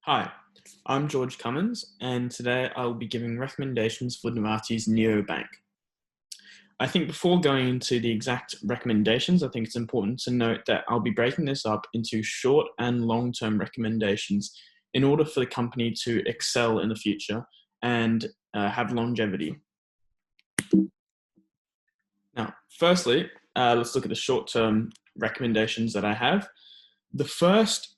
Hi, I'm George Cummins, and today I'll be giving recommendations for Novatti's Neobank. I think before going into the exact recommendations, I think it's important to note that I'll be breaking this up into short and long-term recommendations in order for the company to excel in the future and have longevity. Now, firstly, let's look at the short-term recommendations that I have. The first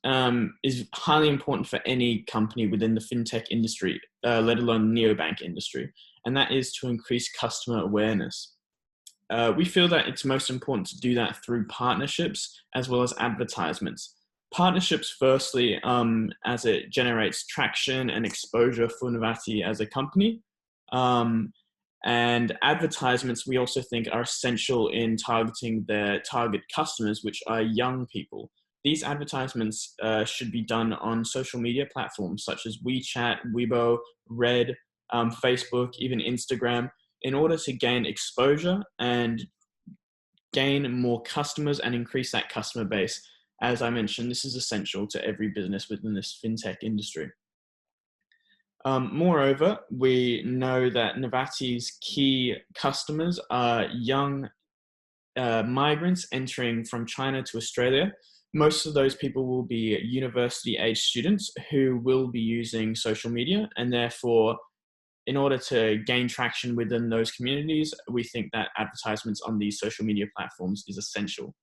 is highly important for any company within the fintech industry, let alone neobank industry, and that is to increase customer awareness. We feel that it's most important to do that through partnerships as well as advertisements. Partnerships, firstly, as it generates traction and exposure for Novatti as a company. Um, and advertisements, we also think, are essential in targeting their target customers, which are young people. These advertisements should be done on social media platforms such as WeChat, Weibo, Red, Facebook, even Instagram, in order to gain exposure and gain more customers and increase that customer base. As I mentioned, this is essential to every business within this fintech industry. Moreover, we know that Novatti's key customers are young migrants entering from China to Australia. Most of those people will be university-age students who will be using social media, and therefore, in order to gain traction within those communities, we think that advertisements on these social media platforms is essential.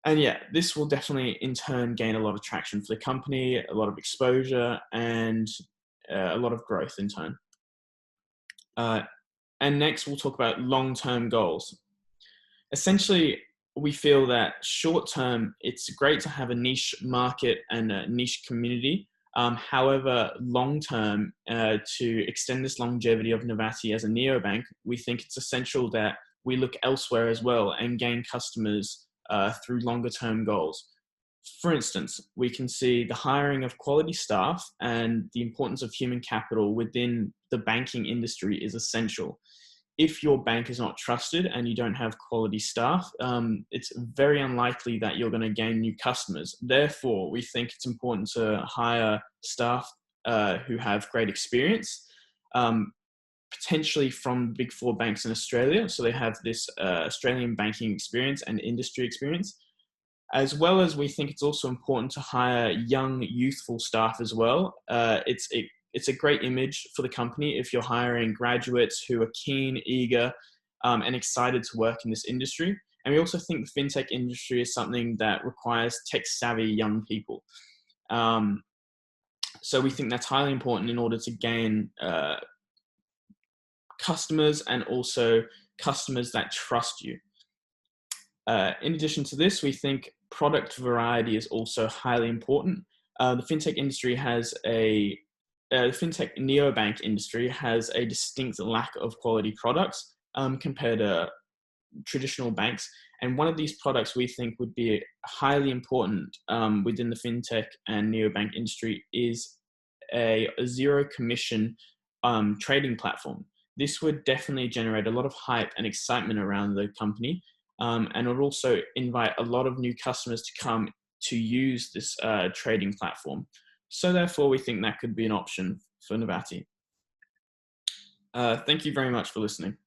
And yeah, this will definitely in turn gain a lot of traction for the company, a lot of exposure, and a lot of growth in turn. And next, we'll talk about long-term goals. Essentially, we feel that short term, it's great to have a niche market and a niche community. However, long term, to extend this longevity of Novatti as a neobank, we think it's essential that we look elsewhere as well and gain customers through longer term goals. For instance, we can see the hiring of quality staff and the importance of human capital within the banking industry is essential. If your bank is not trusted and you don't have quality staff, it's very unlikely that you're going to gain new customers. Therefore, we think it's important to hire staff who have great experience, potentially from Big Four banks in Australia. So they have this Australian banking experience and industry experience. As well as we think it's also important to hire young, youthful staff as well. It's a great image for the company if you're hiring graduates who are keen, eager, and excited to work in this industry. And we also think the fintech industry is something that requires tech-savvy young people. So we think that's highly important in order to gain customers and also customers that trust you. In addition to this, we think product variety is also highly important. The fintech industry has the fintech neobank industry has a distinct lack of quality products compared to traditional banks. And one of these products we think would be highly important within the fintech and neobank industry is a zero commission trading platform. This would definitely generate a lot of hype and excitement around the company. And it would also invite a lot of new customers to come to use this trading platform. So therefore, we think that could be an option for Novatti. Thank you very much for listening.